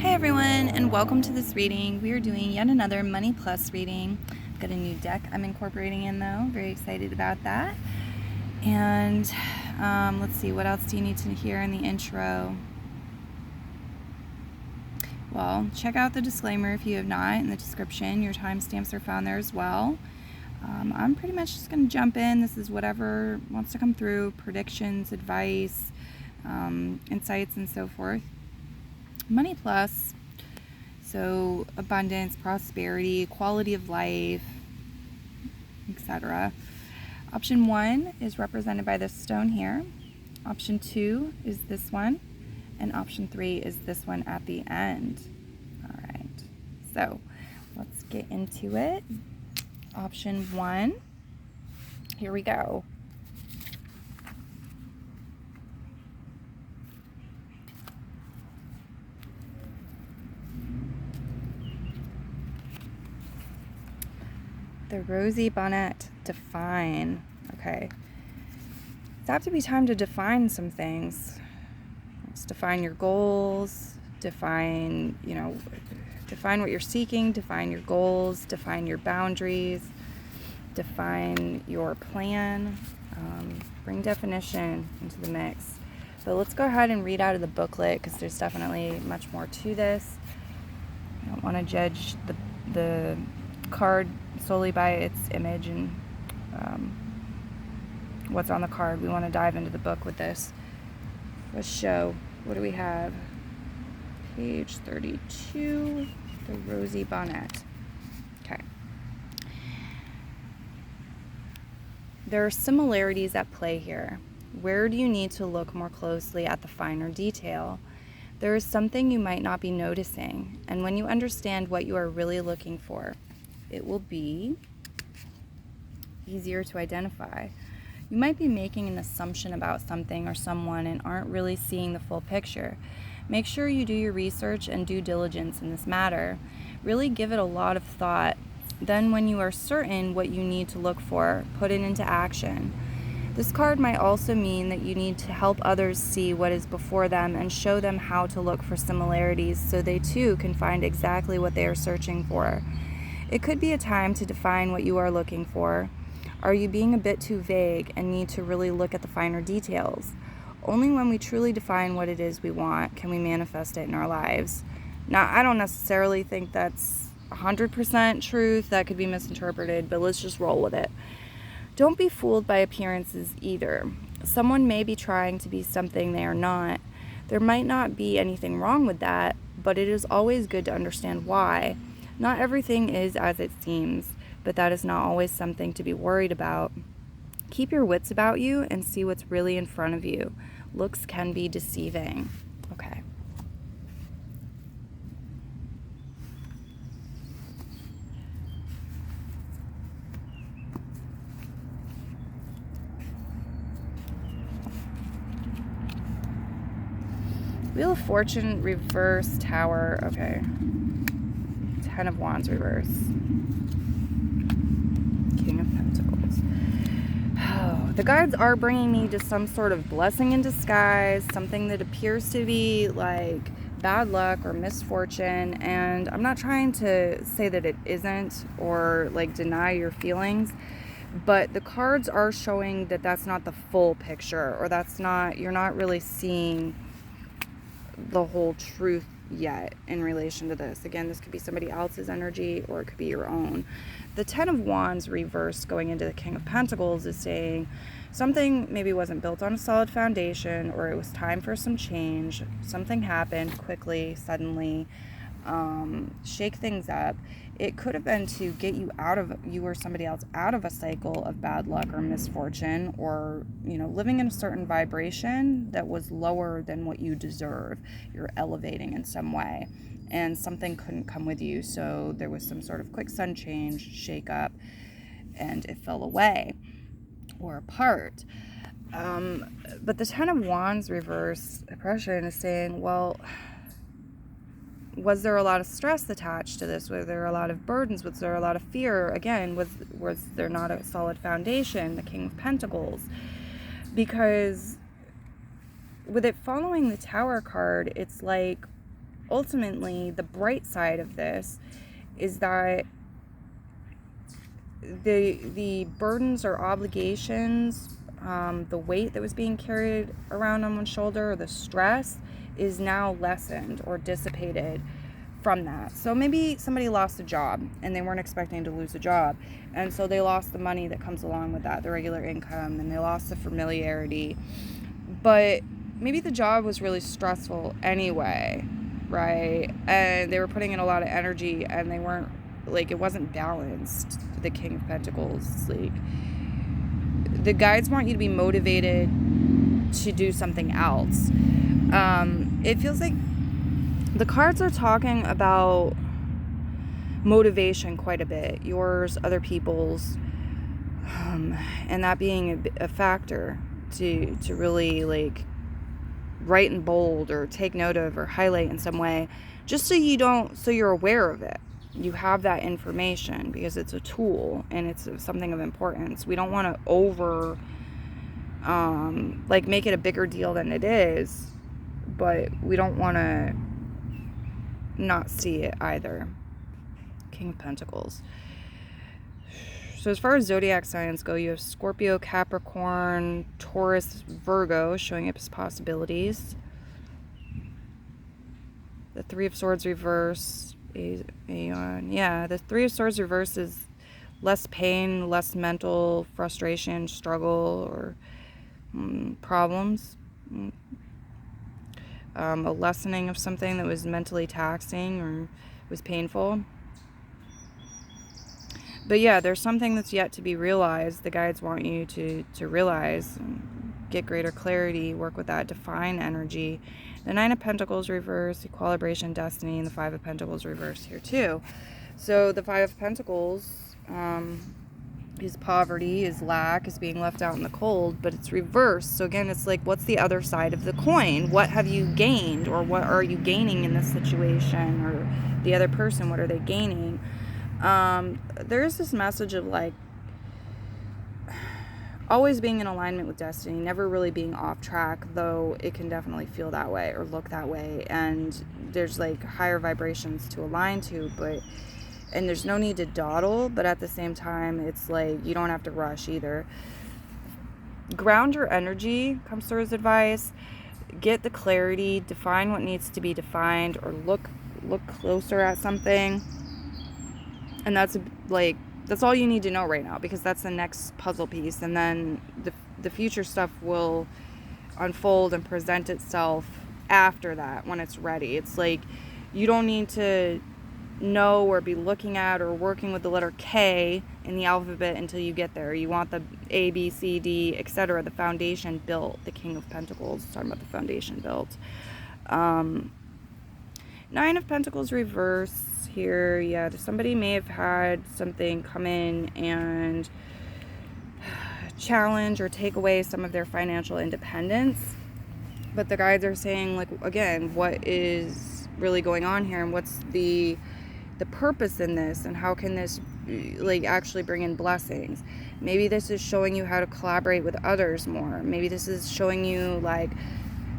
Hey everyone, and welcome to this reading. We are doing yet another Money Plus reading. I've got a new deck I'm incorporating in though. Very excited about that. And let's see, what else do you need to hear in the intro? Well, check out the disclaimer if you have not in the description. Your timestamps are found there as well. I'm pretty much just going to jump in. This is whatever wants to come through, predictions, advice, insights, and so forth. Money Plus, so abundance, prosperity, quality of life, etc. Option 1 is represented by this stone here. Option 2 is this one, and option 3 is this one at the end. All right, so let's get into it. Option 1, here we go. The rosy bonnet, define. Okay. It's apt to be time to define some things. Let's define your goals, define what you're seeking, define your goals, define your boundaries, define your plan, bring definition into the mix. So let's go ahead and read out of the booklet because there's definitely much more to this. I don't want to judge the card solely by its image and what's on the card. We want to dive into the book with this. Let's show. What do we have? Page 32, the rosy bonnet. Okay. There are similarities at play here. Where do you need to look more closely at the finer detail? There is something you might not be noticing, and when you understand what you are really looking for, it will be easier to identify. You might be making an assumption about something or someone and aren't really seeing the full picture. Make sure you do your research and due diligence in this matter. Really give it a lot of thought. Then when you are certain what you need to look for, put it into action. This card might also mean that you need to help others see what is before them and show them how to look for similarities so they too can find exactly what they are searching for. It could be a time to define what you are looking for. Are you being a bit too vague and need to really look at the finer details? Only when we truly define what it is we want can we manifest it in our lives. Now, I don't necessarily think that's 100% truth. That could be misinterpreted, but let's just roll with it. Don't be fooled by appearances either. Someone may be trying to be something they are not. There might not be anything wrong with that, but it is always good to understand why. Not everything is as it seems, but that is not always something to be worried about. Keep your wits about you and see what's really in front of you. Looks can be deceiving. Okay. Wheel of Fortune, reverse, Tower. Okay. 10 of Wands, reverse. King of Pentacles. Oh, the guides are bringing me to some sort of blessing in disguise, something that appears to be like bad luck or misfortune, and I'm not trying to say that it isn't or like deny your feelings, but the cards are showing that that's not the full picture, or you're not really seeing the whole truth yet in relation to this. Again, this could be somebody else's energy or it could be your own. The 10 of Wands reversed going into the King of Pentacles is saying something maybe wasn't built on a solid foundation, or it was time for some change. Something happened quickly, suddenly, shake things up. It could have been to get you or somebody else out of a cycle of bad luck or misfortune, or living in a certain vibration that was lower than what you deserve. You're elevating in some way, and something couldn't come with you, so there was some sort of quick sun change, shake up, and it fell away or apart. But the 10 of Wands reverse oppression is saying, well, was there a lot of stress attached to this? Was there a lot of burdens? Was there a lot of fear? Again, was there not a solid foundation? The King of Pentacles. Because with it following the Tower card, it's like ultimately, the bright side of this is that the burdens or obligations, the weight that was being carried around on one's shoulder, or the stress, is now lessened or dissipated from that. So maybe somebody lost a job and they weren't expecting to lose a job, and so they lost the money that comes along with that, the regular income, and they lost the familiarity. But maybe the job was really stressful anyway, right? And they were putting in a lot of energy, and they weren't, like, it wasn't balanced. The King of Pentacles, like, the guides want you to be motivated to do something else. It feels like the cards are talking about motivation quite a bit, yours, other people's, and that being a factor to really, like, write in bold or take note of or highlight in some way, just so you're aware of it. You have that information because it's a tool and it's something of importance. We don't want to make it a bigger deal than it is, but we don't want to not see it either. King of Pentacles. So as far as zodiac signs go, you have Scorpio, Capricorn, Taurus, Virgo, showing up as possibilities. The Three of Swords reverse. The Three of Swords reverse is less pain, less mental frustration, struggle, or problems. A lessening of something that was mentally taxing or was painful. But yeah, there's something that's yet to be realized. The guides want you to realize and get greater clarity, work with that, define energy. The Nine of Pentacles reverse, equilibration, destiny, and the Five of Pentacles reverse here too. So the Five of Pentacles is poverty, is lack, is being left out in the cold, but it's reversed. So again, it's like, what's the other side of the coin? What have you gained, or what are you gaining in this situation? Or the other person, what are they gaining? There's this message of, like, always being in alignment with destiny, never really being off track, though it can definitely feel that way or look that way, and there's, like, higher vibrations to align to, and there's no need to dawdle, but at the same time, it's like, you don't have to rush either. Ground your energy, comes through as advice. Get the clarity, define what needs to be defined, or look closer at something. And that's all you need to know right now, because that's the next puzzle piece, and then the future stuff will unfold and present itself after that when it's ready. It's like, you don't need to know or be looking at or working with the letter K in the alphabet until you get there. You want the A, B, C, D, etc., the foundation built. The King of Pentacles, talking about the foundation built. Nine of Pentacles reverse here. Yeah, somebody may have had something come in and challenge or take away some of their financial independence, but the guides are saying, like, again, what is really going on here, and what's the purpose in this, and how can this, like, actually bring in blessings? Maybe this is showing you how to collaborate with others more. Maybe this is showing you, like,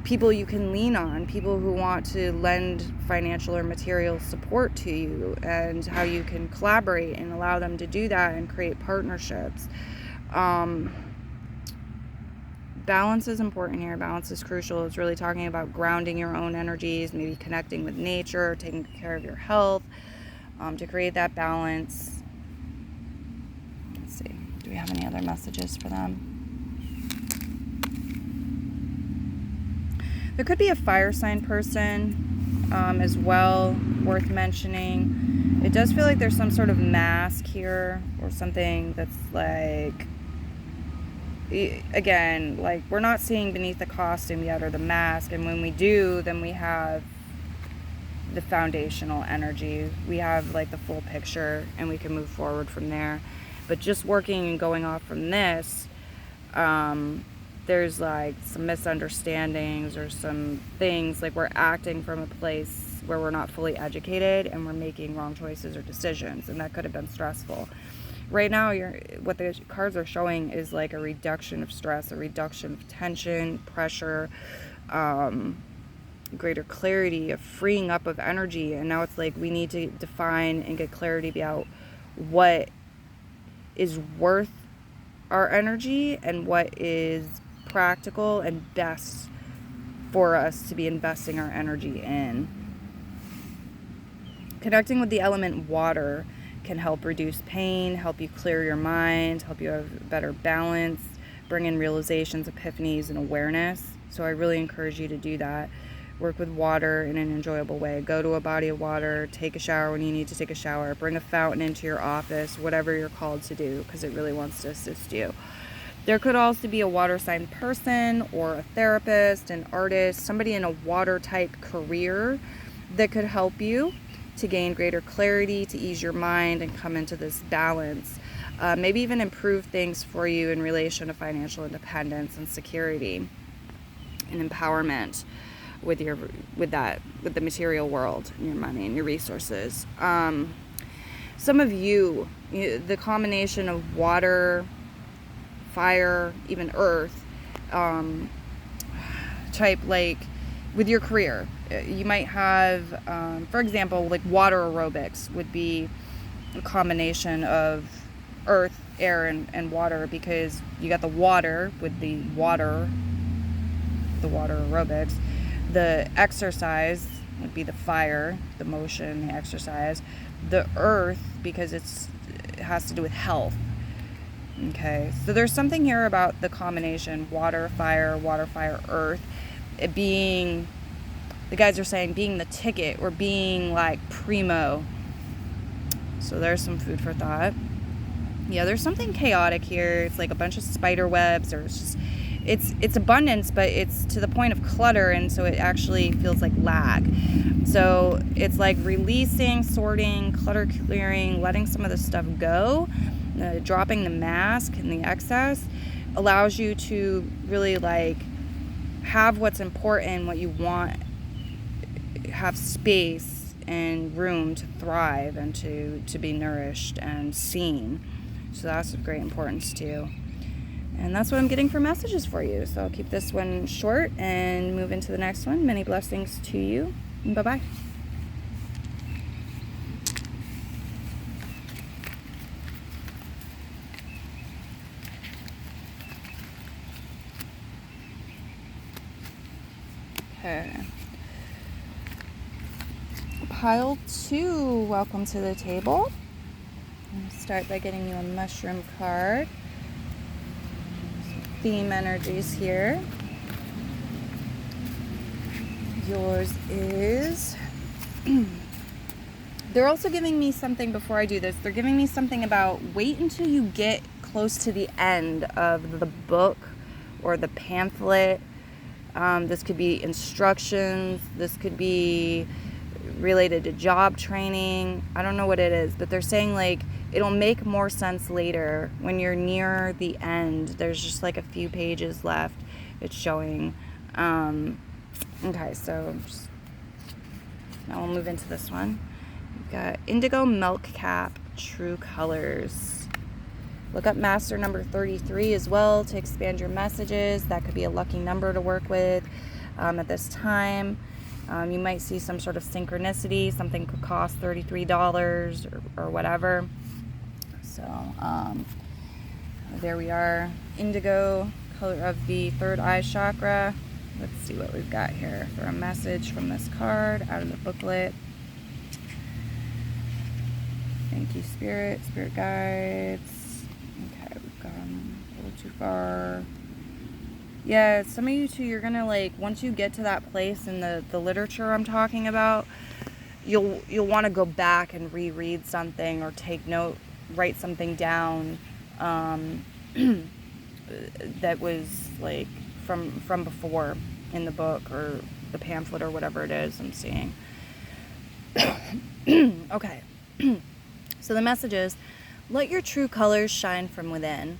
people you can lean on, people who want to lend financial or material support to you, and how you can collaborate and allow them to do that and create partnerships. Balance is important here. Balance is crucial. It's really talking about grounding your own energies, maybe connecting with nature, taking care of your health, to create that balance. Let's see. Do we have any other messages for them? There could be a fire sign person as well, worth mentioning. It does feel like there's some sort of mask here, or something that's like, again, like, we're not seeing beneath the costume yet, or the mask, and when we do, then we have the foundational energy. We have, like, the full picture, and we can move forward from there. But just working and going off from this, there's, like, some misunderstandings or some things, like, we're acting from a place where we're not fully educated, and we're making wrong choices or decisions, and that could have been stressful. Right now, what the cards are showing is, like, a reduction of stress, a reduction of tension, pressure, greater clarity, a freeing up of energy. And now it's like we need to define and get clarity about what is worth our energy and what is practical and best for us to be investing our energy in. Connecting with the element water can help reduce pain, help you clear your mind, help you have better balance, bring in realizations, epiphanies, and awareness. So I really encourage you to do that. Work with water in an enjoyable way. Go to a body of water, take a shower when you need to take a shower, bring a fountain into your office, whatever you're called to do, because it really wants to assist you. There could also be a water sign person or a therapist, an artist, somebody in a water type career that could help you to gain greater clarity, to ease your mind and come into this balance. Maybe even improve things for you in relation to financial independence and security and empowerment with the material world and your money and your resources. Some of you, the combination of water, fire, even earth type, like with your career, you might have, for example, like water aerobics would be a combination of earth, air, and water, because you got the water with the water aerobics. The exercise would be the fire, the motion, the exercise. The earth, because it has to do with health. Okay, so there's something here about the combination water, fire, earth. It being, the guys are saying, being the ticket or being like primo. So there's some food for thought. Yeah, there's something chaotic here. It's like a bunch of spider webs, or it's just, it's abundance, but it's to the point of clutter, and so it actually feels like lag. So it's like releasing, sorting, clutter clearing, letting some of the stuff go, dropping the mask and the excess allows you to really like have what's important, what you want, have space and room to thrive and to be nourished and seen. So that's of great importance too. And that's what I'm getting for messages for you. So I'll keep this one short and move into the next one. Many blessings to you. Bye-bye. Okay. Pile 2, welcome to the table. I'll start by getting you a mushroom card. Theme energies here. Yours is they're also giving me something before I do this. They're giving me something about wait until you get close to the end of the book or the pamphlet. This could be instructions. This could be related to job training. I don't know what it is, but they're saying like it'll make more sense later when you're near the end. There's just like a few pages left. It's showing. Okay, so now we'll move into this one. We've got Indigo Milk Cap, True Colors. Look up Master number 33 as well to expand your messages. That could be a lucky number to work with at this time. You might see some sort of synchronicity. Something could cost $33 or whatever. So there we are. Indigo, color of the third eye chakra. Let's see what we've got here for a message from this card out of the booklet. Thank you, Spirit guides. Okay, we've gone a little too far. Yeah, some of you too, you're gonna like, once you get to that place in the literature I'm talking about, you'll want to go back and reread something or take note, write something down that was like from before in the book or the pamphlet or whatever it is I'm seeing. Okay. So the message is, let your true colors shine from within.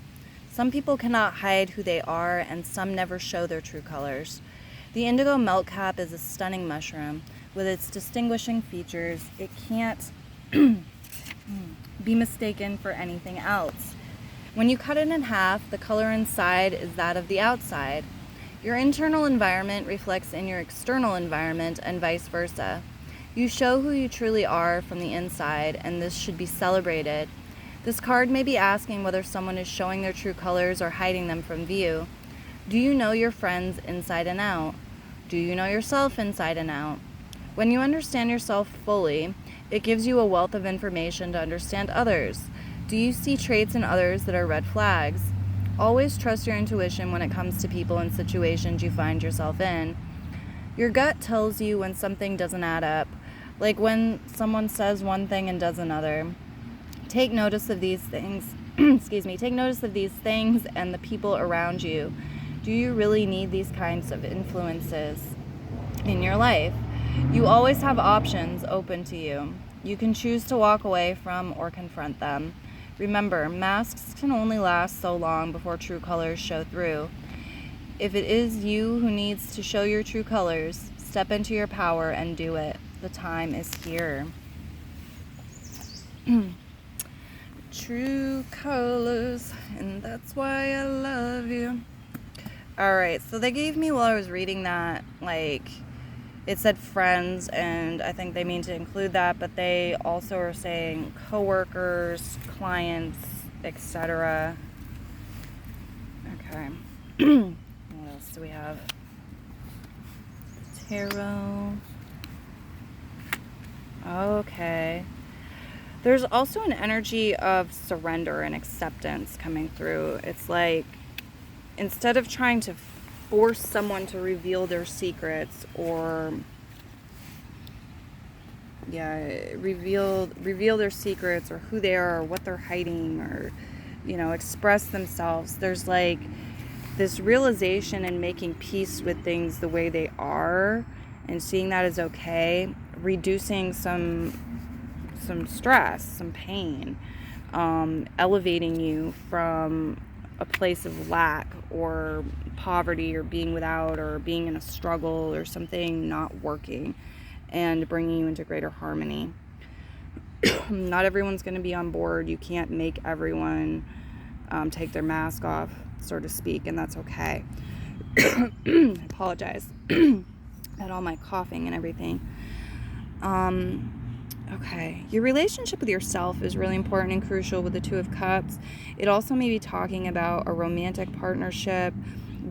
Some people cannot hide who they are, and some never show their true colors. The indigo milk cap is a stunning mushroom. With its distinguishing features, it can't be mistaken for anything else. When you cut it in half, the color inside is that of the outside. Your internal environment reflects in your external environment and vice versa. You show who you truly are from the inside, and this should be celebrated. This card may be asking whether someone is showing their true colors or hiding them from view. Do you know your friends inside and out? Do you know yourself inside and out? When you understand yourself fully, it gives you a wealth of information to understand others. Do you see traits in others that are red flags? Always trust your intuition when it comes to people and situations you find yourself in. Your gut tells you when something doesn't add up, like when someone says one thing and does another. Take notice of these things. Take notice of these things and the people around you. Do you really need these kinds of influences in your life? You always have options open to you. You can choose to walk away from or confront them. Remember, masks can only last so long before true colors show through. If it is you who needs to show your true colors, step into your power and do it. The time is here. True colors, and that's why I love you. Alright, so they gave me while I was reading that, like, it said friends, and I think they mean to include that, but they also are saying coworkers, clients, etc. Okay. What else do we have? Tarot. Okay. There's also an energy of surrender and acceptance coming through. It's like, instead of trying to force someone to reveal their secrets or reveal their secrets or who they are or what they're hiding or express themselves, there's like this realization and making peace with things the way they are and seeing that as okay, reducing some stress, some pain, elevating you from a place of lack or poverty or being without or being in a struggle or something not working, and bringing you into greater harmony. Not everyone's going to be on board. You can't make everyone take their mask off, so to speak, and that's okay. I apologize at all my coughing and everything. Okay, your relationship with yourself is really important and crucial with the Two of Cups. It also may be talking about a romantic partnership,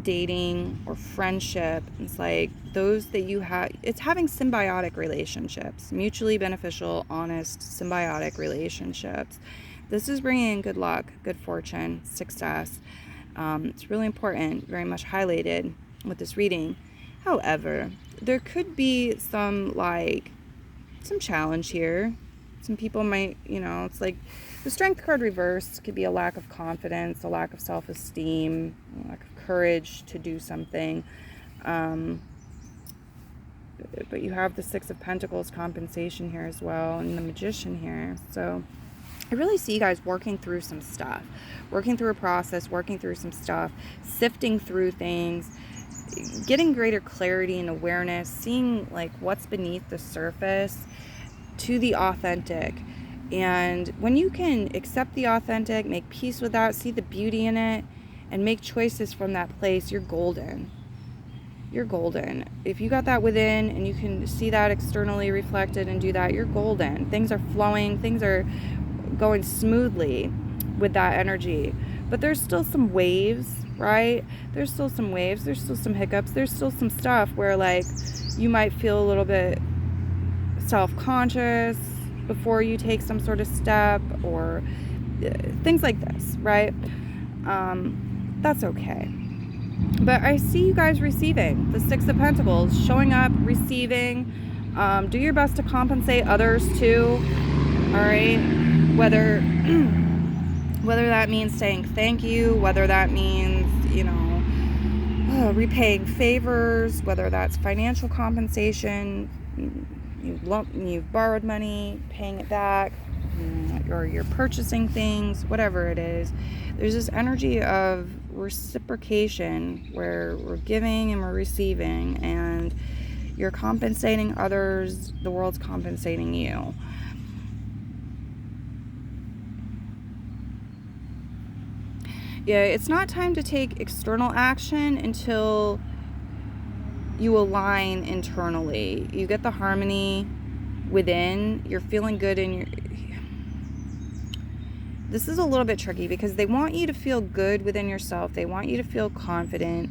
dating, or friendship. It's like those that you have, it's having symbiotic relationships, mutually beneficial, honest, symbiotic relationships. This is bringing in good luck, good fortune, success. It's really important, very much highlighted with this reading. However, there could be some challenge here. Some people might, it's like the Strength card reversed could be a lack of confidence, a lack of self-esteem, a lack of courage to do something. But you have the Six of Pentacles compensation here as well, and the Magician here. So I really see you guys working through some stuff, working through a process, working through some stuff, sifting through things, getting greater clarity and awareness, seeing like what's beneath the surface to the authentic. And when you can accept the authentic, make peace with that, see the beauty in it, and make choices from that place, you're golden. You're golden. If you got that within and you can see that externally reflected and do that, you're golden. Things are flowing, things are going smoothly with that energy. But there's still some waves, right? There's still some waves, there's still some hiccups, there's still some stuff where like you might feel a little bit self-conscious before you take some sort of step or things like this, right? That's okay. But I see you guys receiving the Six of Pentacles, showing up, receiving. Do your best to compensate others too. All right, whether that means saying thank you, whether that means repaying favors, whether that's financial compensation, you've borrowed money, paying it back, or you're purchasing things, whatever it is. There's this energy of reciprocation where we're giving and we're receiving, and you're compensating others, the world's compensating you. Yeah, it's not time to take external action until you align internally. You get the harmony within. You're feeling good in your... This is a little bit tricky because they want you to feel good within yourself. They want you to feel confident.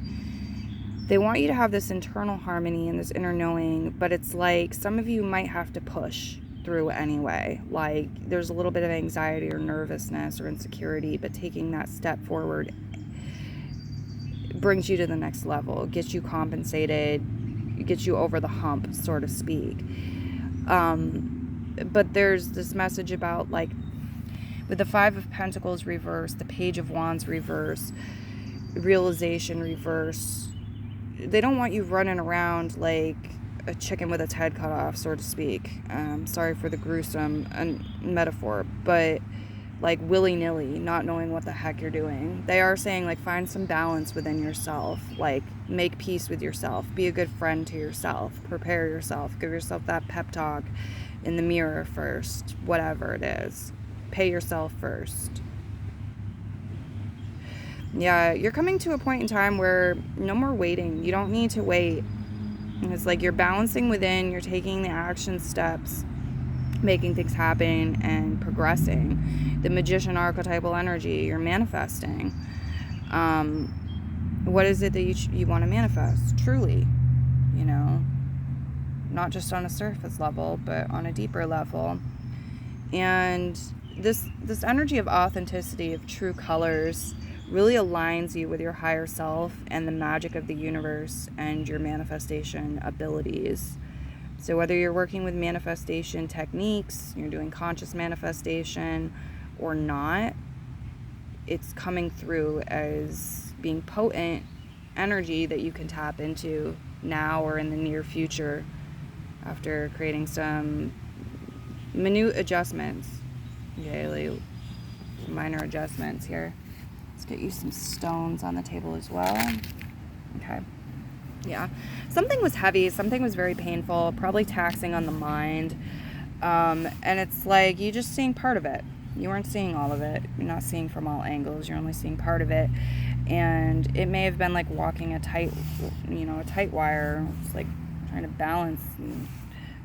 They want you to have this internal harmony and this inner knowing, but it's like some of you might have to push through anyway. Like there's a little bit of anxiety or nervousness or insecurity, but taking that step forward brings you to the next level, gets you compensated, gets you over the hump, so to speak. But there's this message about, like, with the Five of Pentacles reverse, the Page of Wands reverse, realization reverse, they don't want you running around like a chicken with its head cut off, so to speak. Sorry for the gruesome metaphor, but like willy-nilly, not knowing what the heck you're doing. They are saying, like, find some balance within yourself, like make peace with yourself, be a good friend to yourself, prepare yourself, give yourself that pep talk in the mirror first, whatever it is. Pay yourself first. Yeah, you're coming to a point in time where no more waiting. You don't need to wait. It's like you're balancing within, you're taking the action steps, making things happen and progressing. The Magician archetypal energy, you're manifesting. What is it that you want to manifest? Truly, you know, not just on a surface level, but on a deeper level. And this energy of authenticity, of true colors, really aligns you with your higher self and the magic of the universe and your manifestation abilities. So whether you're working with manifestation techniques, you're doing conscious manifestation or not, it's coming through as being potent energy that you can tap into now or in the near future after creating some minute adjustments. Okay, like minor adjustments here. Let's get you some stones on the table as well. Okay. Yeah. Something was heavy. Something was very painful, probably taxing on the mind. And it's like you just seeing part of it. You weren't seeing all of it. You're not seeing from all angles. You're only seeing part of it. And it may have been like walking a tight wire. It's like trying to balance and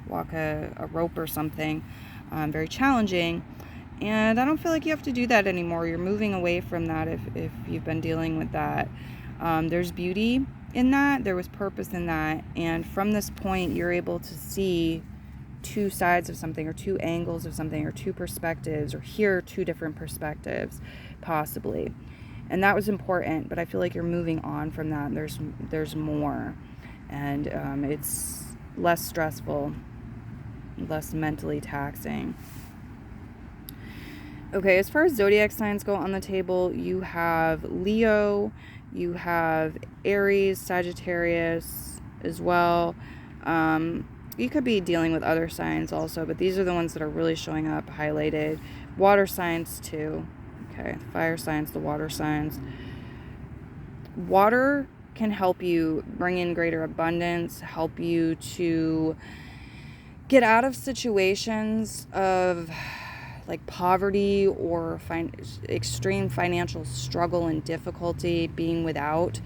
walk a rope or something. Very challenging. And I don't feel like you have to do that anymore. You're moving away from that if you've been dealing with that. There's beauty in that. There was purpose in that. And from this point, you're able to see two sides of something or two angles of something or two perspectives or hear two different perspectives, possibly. And that was important, but I feel like you're moving on from that. There's more. And it's less stressful, less mentally taxing. Okay, as far as zodiac signs go on the table, you have Leo, you have Aries, Sagittarius as well. You could be dealing with other signs also, but these are the ones that are really showing up highlighted. Water signs too. Okay, fire signs, the water signs. Water can help you bring in greater abundance, help you to get out of situations of like poverty or extreme financial struggle and difficulty, being without.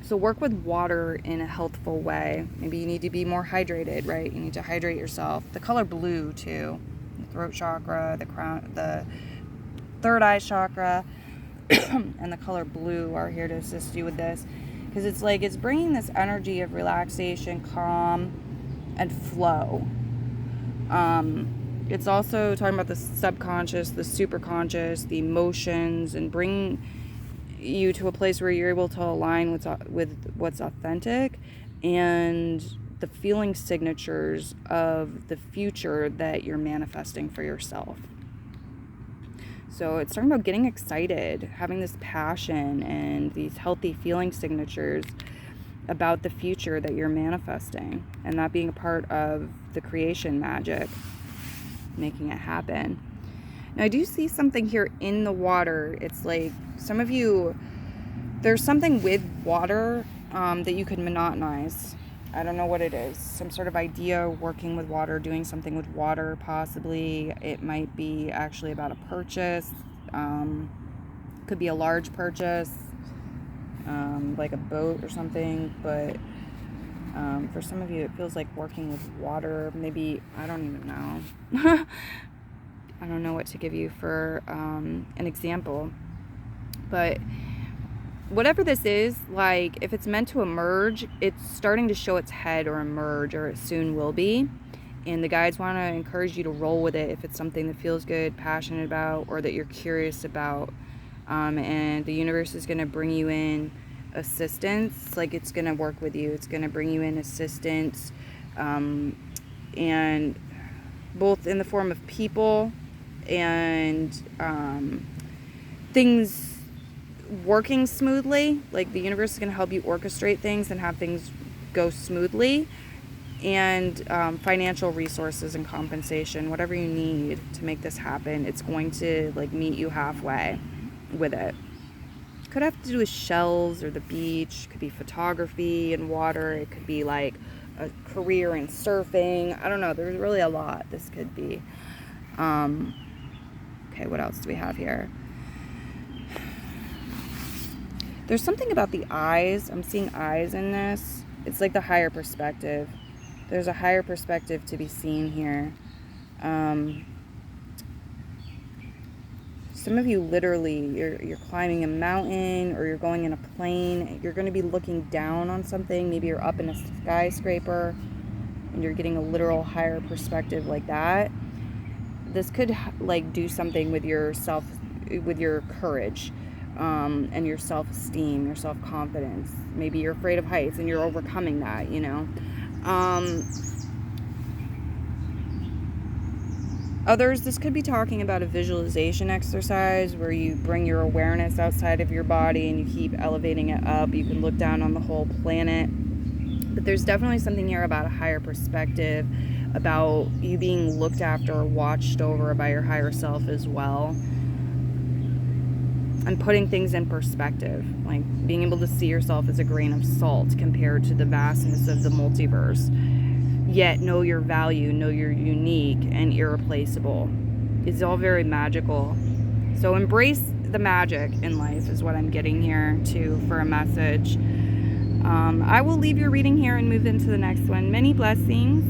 So work with water in a healthful way. Maybe you need to be more hydrated, right? You need to hydrate yourself. The color blue too. The throat chakra, the crown, the third eye chakra, and the color blue are here to assist you with this. Because it's like it's bringing this energy of relaxation, calm, and flow. It's also talking about the subconscious, the superconscious, the emotions, and bring you to a place where you're able to align with what's authentic and the feeling signatures of the future that you're manifesting for yourself. So it's talking about getting excited, having this passion and these healthy feeling signatures about the future that you're manifesting, and that being a part of the creation magic, making it happen. Now I do see something here in the water. It's like some of you, there's something with water that you could monotonize. I don't know what it is. Some sort of idea working with water, doing something with water possibly. It might be actually about a purchase. Could be a large purchase. like a boat or something, but for some of you it feels like working with water. Maybe, I don't even know. I don't know what to give you for an example, but whatever this is, like, if it's meant to emerge, it's starting to show its head or emerge, or it soon will be. And the guides want to encourage you to roll with it if it's something that feels good, passionate about, or that you're curious about. And the universe is going to bring you in assistance. Like, it's going to work with you. It's going to bring you in assistance, and both in the form of people and things working smoothly. Like, the universe is going to help you orchestrate things and have things go smoothly, and financial resources and compensation, whatever you need to make this happen, it's going to like meet you halfway with it. Could have to do with shells or the beach, could be photography and water, it could be like a career in surfing. I don't know, there's really a lot this could be. Okay, what else do we have here? There's something about the eyes. I'm seeing eyes in this. It's like the higher perspective. There's a higher perspective to be seen here. Some of you literally, you're climbing a mountain, or you're going in a plane. You're going to be looking down on something. Maybe you're up in a skyscraper and you're getting a literal higher perspective like that. This could like do something with your self, with your courage, and your self-esteem, your self-confidence. Maybe you're afraid of heights and you're overcoming that, you know. Others, this could be talking about a visualization exercise where you bring your awareness outside of your body and you keep elevating it up. You can look down on the whole planet. But there's definitely something here about a higher perspective, about you being looked after or watched over by your higher self as well. And putting things in perspective, like being able to see yourself as a grain of salt compared to the vastness of the multiverse. Yet know your value, know you're unique and irreplaceable. It's all very magical. So embrace the magic in life is what I'm getting here too for a message. I will leave your reading here and move into the next one. Many blessings.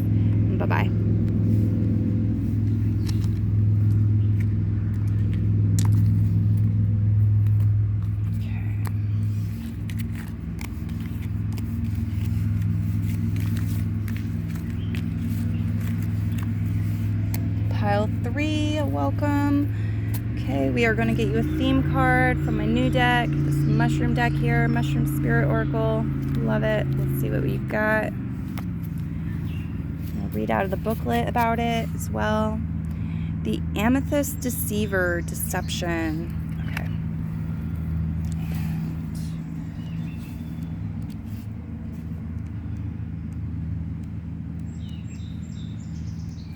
Bye-bye. Pile 3, welcome. Okay, we are going to get you a theme card from my new deck, this mushroom deck here, Mushroom Spirit Oracle. Love it. Let's see what we've got. I'll read out of the booklet about it as well. The Amethyst Deceiver Deception. Okay.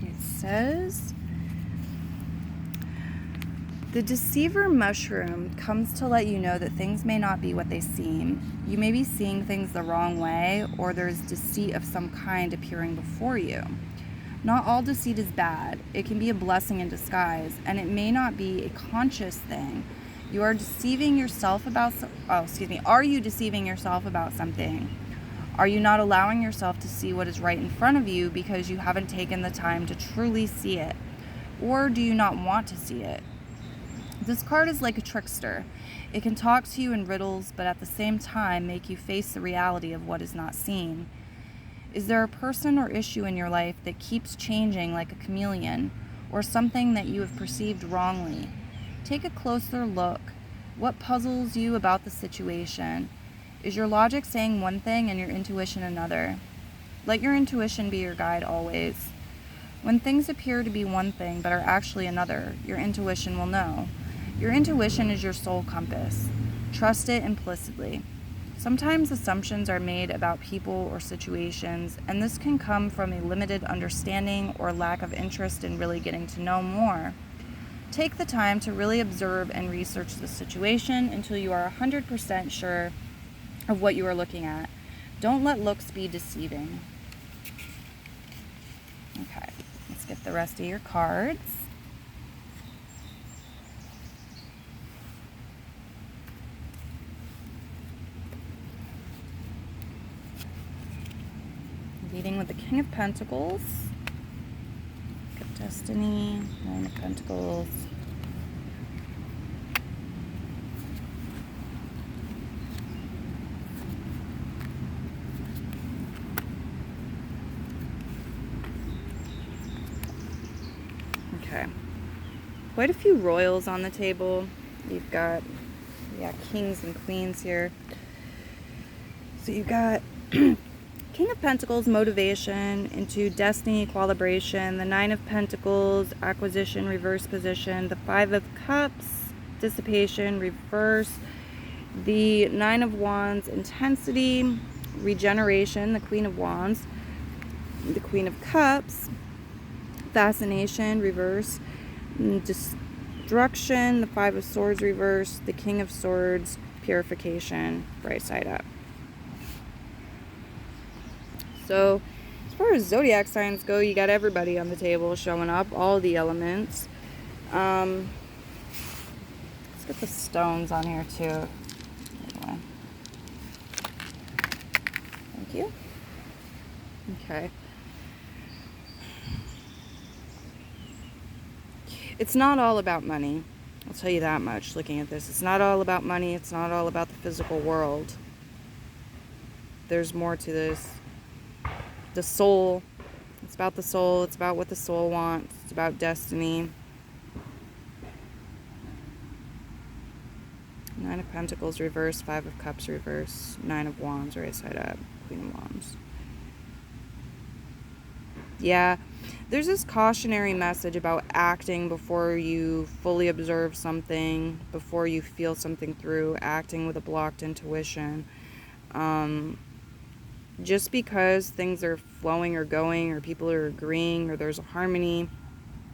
It says, the deceiver mushroom comes to let you know that things may not be what they seem. You may be seeing things the wrong way, or there's deceit of some kind appearing before you. Not all deceit is bad. It can be a blessing in disguise, and it may not be a conscious thing. You are deceiving yourself about Are you deceiving yourself about something? Are you not allowing yourself to see what is right in front of you because you haven't taken the time to truly see it? Or do you not want to see it? This card is like a trickster. It can talk to you in riddles, but at the same time make you face the reality of what is not seen. Is there a person or issue in your life that keeps changing like a chameleon, or something that you have perceived wrongly? Take a closer look. What puzzles you about the situation? Is your logic saying one thing and your intuition another? Let your intuition be your guide always. When things appear to be one thing but are actually another, your intuition will know. Your intuition is your soul compass. Trust it implicitly. Sometimes assumptions are made about people or situations, and this can come from a limited understanding or lack of interest in really getting to know more. Take the time to really observe and research the situation until you are 100% sure of what you are looking at. Don't let looks be deceiving. Okay, let's get the rest of your cards. King of Pentacles. Destiny, Nine of Pentacles. Okay. Quite a few royals on the table. You've got, kings and queens here. So you've got King of Pentacles, motivation into destiny, equilibration. The Nine of Pentacles, acquisition, reverse position. The Five of Cups, dissipation, reverse. The Nine of Wands, intensity, regeneration. The Queen of Wands. The Queen of Cups, fascination, reverse. Destruction. The Five of Swords, reverse. The King of Swords, purification, right side up. So, as far as zodiac signs go, you got everybody on the table showing up, all the elements. Let's get the stones on here too. Thank you. Okay. It's not all about money. I'll tell you that much looking at this. It's not all about money. It's not all about the physical world. There's more to this. The soul. It's about the soul. It's about what the soul wants. It's about destiny. Nine of Pentacles reverse. Five of Cups reverse. Nine of Wands right side up. Queen of Wands. Yeah. There's this cautionary message about acting before you fully observe something, before you feel something through, acting with a blocked intuition. Just because things are flowing or going, or people are agreeing, or there's a harmony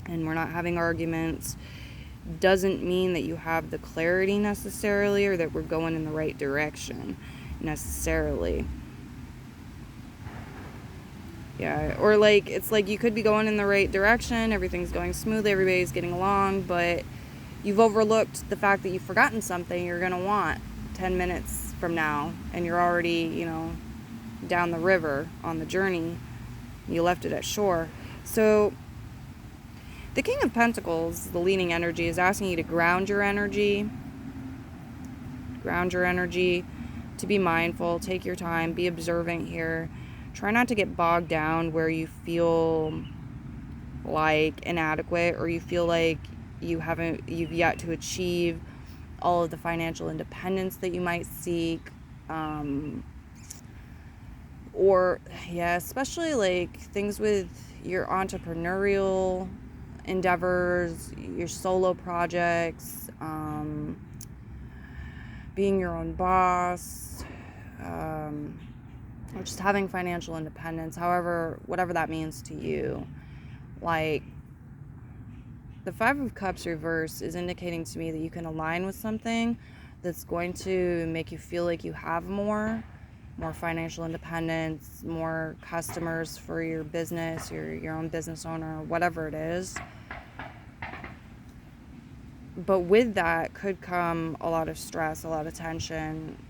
and we're not having arguments, doesn't mean that you have the clarity necessarily, or that we're going in the right direction necessarily. Yeah, or like, it's like you could be going in the right direction, everything's going smoothly, everybody's getting along, but you've overlooked the fact that you've forgotten something you're going to want 10 minutes from now, and you're already, down the river on the journey. You left it at shore. So the King of Pentacles, the leading energy, is asking you to ground your energy, to be mindful, take your time, be observant here. Try not to get bogged down where you feel like inadequate, or you feel like you've yet to achieve all of the financial independence that you might seek. Especially like things with your entrepreneurial endeavors, your solo projects, being your own boss, or just having financial independence, whatever that means to you. Like, the Five of Cups reverse is indicating to me that you can align with something that's going to make you feel like you have more financial independence, more customers for your business, your own business owner, whatever it is. But with that could come a lot of stress, a lot of tension.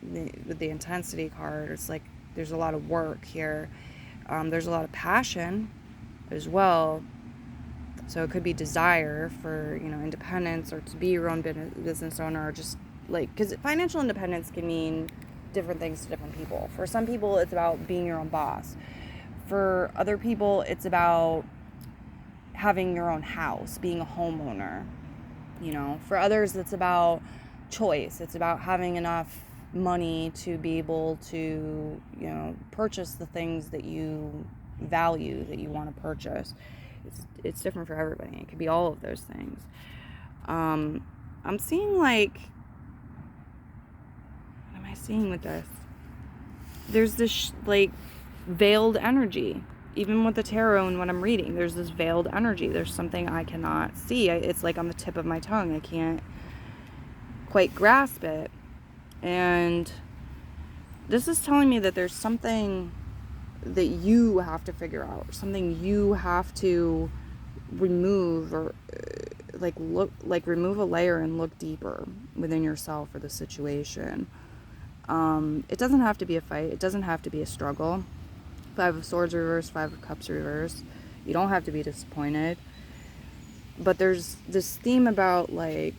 With the intensity card, it's like there's a lot of work here. There's a lot of passion as well. So it could be desire for, independence, or to be your own business owner, or just like, because financial independence can mean different things to different people. For some people, it's about being your own boss. For other people, it's about having your own house, being a homeowner. For others, it's about choice. It's about having enough money to be able to, purchase the things that you value, that you want to purchase. It's different for everybody. It could be all of those things. I'm seeing like, what am I seeing with this? There's this veiled energy. Even with the tarot and what I'm reading, there's this veiled energy. There's something I cannot see. It's like on the tip of my tongue. I can't quite grasp it. And this is telling me that there's something that you have to figure out, something you have to remove, or remove a layer and look deeper within yourself or the situation. It doesn't have to be a fight. It doesn't have to be a struggle. Five of Swords reversed, Five of Cups reversed. You don't have to be disappointed. But there's this theme about, like,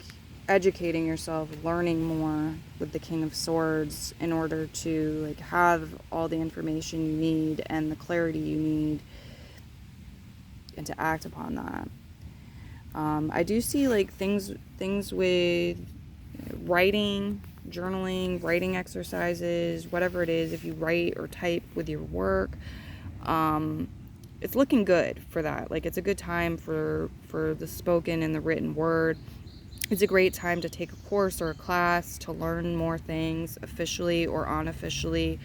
educating yourself, learning more with the King of Swords in order to, like, have all the information you need and the clarity you need and to act upon that. I do see, like, things with writing, journaling, writing exercises, whatever it is. If you write or type with your work, it's looking good for that. Like, it's a good time for the spoken and the written word. It's a great time to take a course or a class to learn more things, officially or unofficially.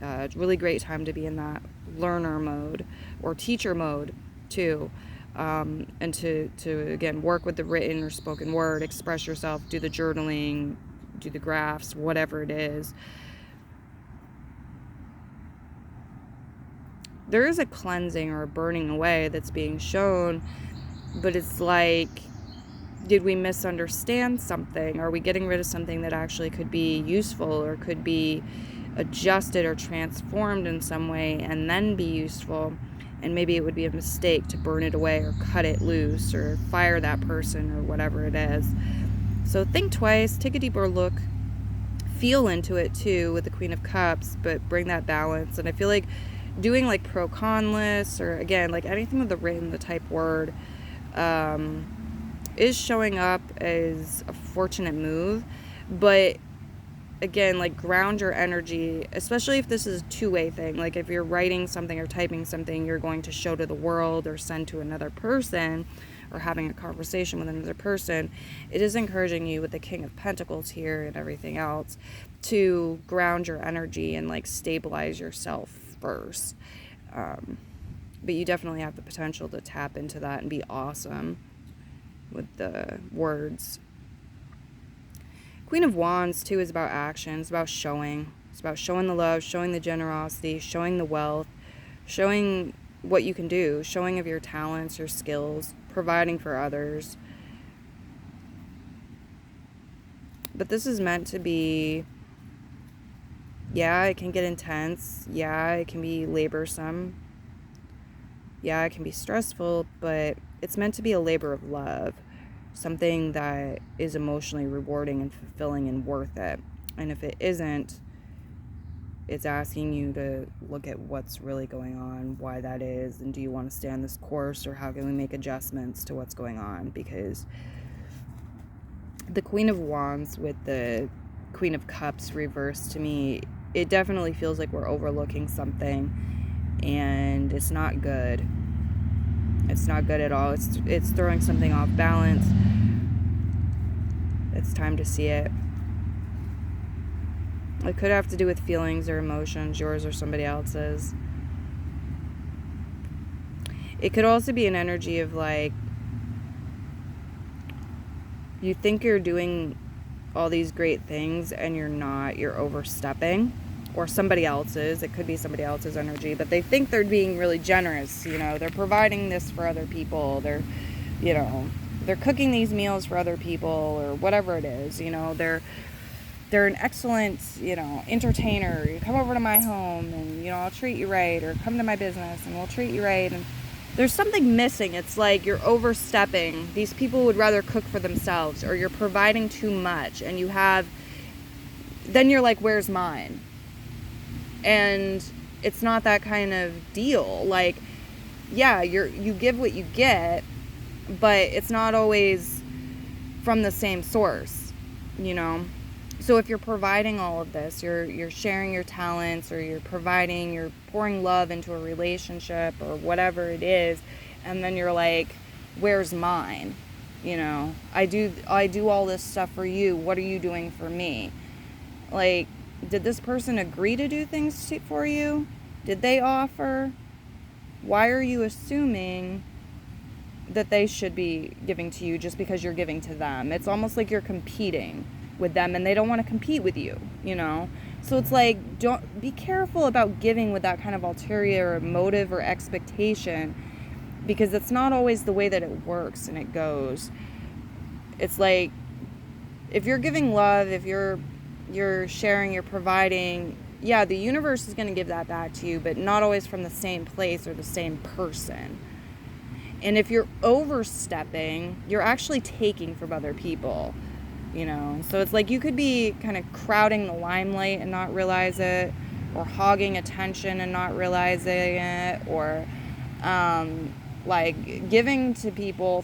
It's a really great time to be in that learner mode or teacher mode too. And to again, work with the written or spoken word, express yourself, do the journaling, do the graphs, whatever it is. There is a cleansing or a burning away that's being shown, but it's like, did we misunderstand something? Are we getting rid of something that actually could be useful or could be adjusted or transformed in some way and then be useful? And maybe it would be a mistake to burn it away or cut it loose or fire that person or whatever it is. So think twice, take a deeper look, feel into it too with the Queen of Cups, but bring that balance. And I feel like doing like pro-con lists or, again, like anything with the written, the type word, is showing up as a fortunate move. But again, like, ground your energy, especially if this is a two-way thing. Like, if you're writing something or typing something you're going to show to the world or send to another person or having a conversation with another person, it is encouraging you with the King of Pentacles here and everything else to ground your energy and, like, stabilize yourself first. But you definitely have the potential to tap into that and be awesome with the words. Queen of Wands, too, is about action. It's about showing. It's about showing the love, showing the generosity, showing the wealth, showing what you can do, showing of your talents, your skills, providing for others. But this is meant to be, yeah, it can get intense. Yeah, it can be laborsome. Yeah, it can be stressful, but it's meant to be a labor of love. Something that is emotionally rewarding and fulfilling and worth it. And if it isn't, it's asking you to look at what's really going on, why that is, and do you want to stay on this course, or how can we make adjustments to what's going on? Because the Queen of Wands with the Queen of Cups reversed, to me, it definitely feels like we're overlooking something, and it's not good. It's not good at all. It's throwing something off balance. It's time to see it. It could have to do with feelings or emotions, yours or somebody else's. It could also be an energy of, like, you think you're doing all these great things and you're not. You're overstepping. Or somebody else's. It could be somebody else's energy, but they think they're being really generous. You know, they're providing this for other people. They're, you know, they're cooking these meals for other people or whatever it is. You know, they're an excellent, you know, entertainer. You come over to my home and, you know, I'll treat you right, or come to my business and we'll treat you right. And there's something missing. It's like you're overstepping. These people would rather cook for themselves, or you're providing too much, and then you're like, where's mine? And it's not that kind of deal. Like, yeah, you give what you get, but it's not always from the same source, you know? So if you're providing all of this, you're sharing your talents, or you're pouring love into a relationship or whatever it is, and then you're like, where's mine? You know, I do all this stuff for you. What are you doing for me? Like, did this person agree to do things for you? Did they offer? Why are you assuming that they should be giving to you just because you're giving to them? It's almost like you're competing with them, and they don't want to compete with you, you know? So it's like, don't be careful about giving with that kind of ulterior motive or expectation, because it's not always the way that it works and it goes. It's like, if you're giving love, if you're sharing, you're providing, yeah, the universe is going to give that back to you, but not always from the same place or the same person. And if you're overstepping, you're actually taking from other people, you know. So it's like you could be kind of crowding the limelight and not realize it, or hogging attention and not realizing it, or like giving to people.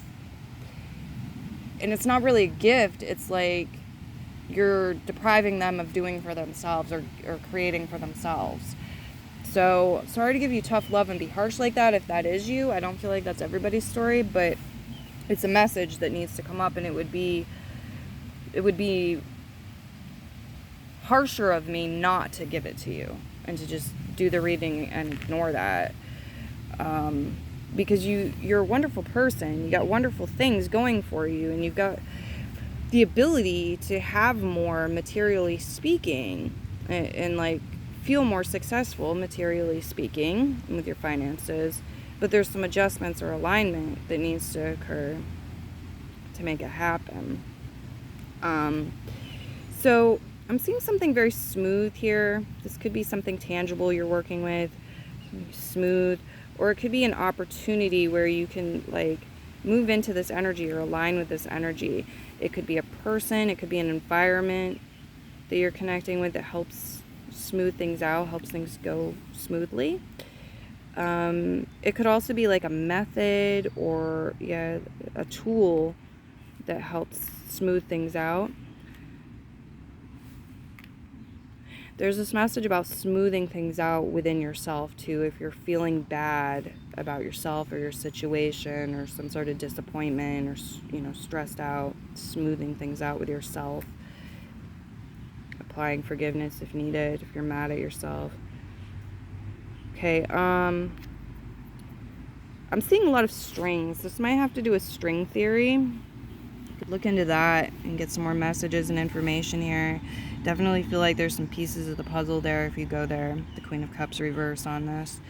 And it's not really a gift. It's like you're depriving them of doing for themselves, or creating for themselves. So sorry to give you tough love and be harsh like that if that is you. I don't feel like that's everybody's story, but it's a message that needs to come up, and it would be harsher of me not to give it to you and to just do the reading and ignore that. Because you're a wonderful person. You got wonderful things going for you, and you've got the ability to have more, materially speaking, and like feel more successful, materially speaking, with your finances. But there's some adjustments or alignment that needs to occur to make it happen. So I'm seeing something very smooth here. This could be something tangible you're working with, smooth, or it could be an opportunity where you can like move into this energy or align with this energy. It could be a person, it could be an environment that you're connecting with that helps smooth things out, helps things go smoothly. It could also be like a method or a tool that helps smooth things out. There's this message about smoothing things out within yourself too. If you're feeling bad about yourself or your situation, or some sort of disappointment, or stressed out, smoothing things out with yourself. Applying forgiveness if needed, if you're mad at yourself. Okay, I'm seeing a lot of strings. This might have to do with string theory. You could look into that and get some more messages and information here. Definitely feel like there's some pieces of the puzzle there if you go there. The Queen of Cups reverse on this.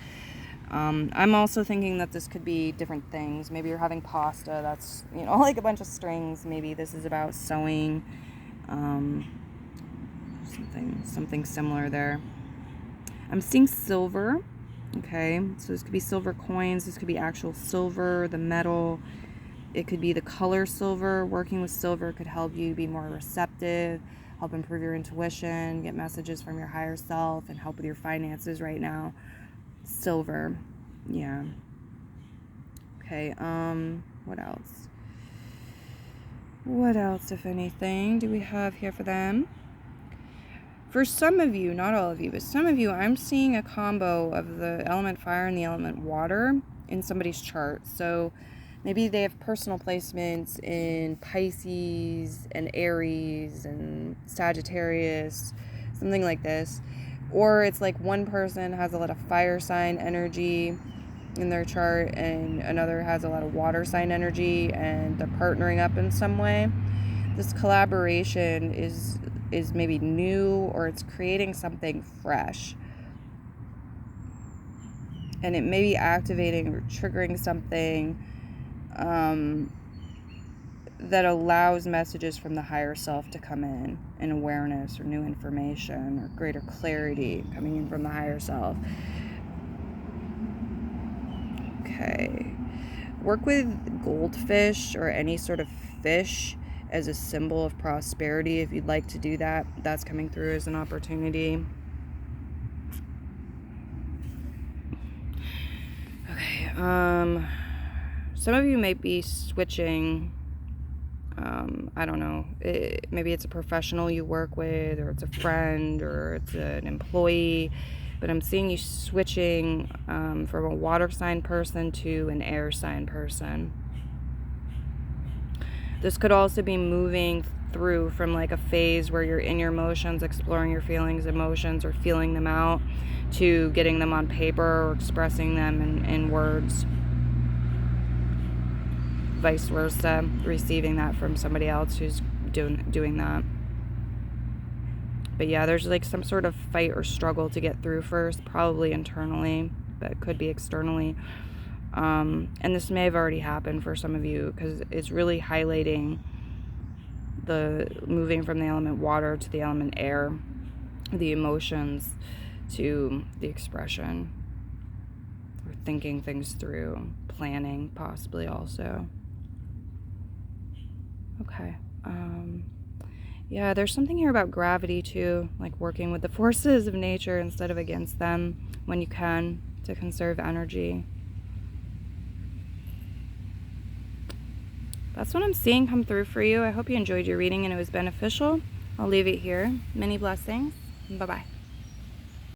I'm also thinking that this could be different things. Maybe you're having pasta. That's, like a bunch of strings. Maybe this is about sewing. Something similar there. I'm seeing silver. Okay, so this could be silver coins. This could be actual silver, the metal. It could be the color silver. Working with silver could help you be more receptive, help improve your intuition, get messages from your higher self, and help with your finances right now. Silver. Yeah. Okay, what else? What else, if anything, do we have here for them? For some of you, not all of you, but some of you, I'm seeing a combo of the element fire and the element water in somebody's chart. So maybe they have personal placements in Pisces and Aries and Sagittarius, something like this. Or it's like one person has a lot of fire sign energy in their chart and another has a lot of water sign energy, and they're partnering up in some way. This collaboration is maybe new, or it's creating something fresh. And it may be activating or triggering something that allows messages from the higher self to come in, and awareness or new information or greater clarity coming in from the higher self. Okay. Work with goldfish or any sort of fish as a symbol of prosperity. If you'd like to do that, that's coming through as an opportunity. Okay. Some of you might be switching. I don't know. Maybe it's a professional you work with, or it's a friend, or it's an employee. But I'm seeing you switching from a water sign person to an air sign person. This could also be moving through from like a phase where you're in your emotions, exploring your feelings, emotions, or feeling them out, to getting them on paper or expressing them in words. Vice versa, receiving that from somebody else who's doing that. But yeah, there's like some sort of fight or struggle to get through first, probably internally, but it could be externally. And this may have already happened for some of you, because it's really highlighting the moving from the element water to the element air. the emotions to the expression, or thinking things through, planning possibly also. Okay. Yeah, there's something here about gravity too, like working with the forces of nature instead of against them when you can, to conserve energy. That's what I'm seeing come through for you. I hope you enjoyed your reading and it was beneficial. I'll leave it here. Many blessings. Bye-bye.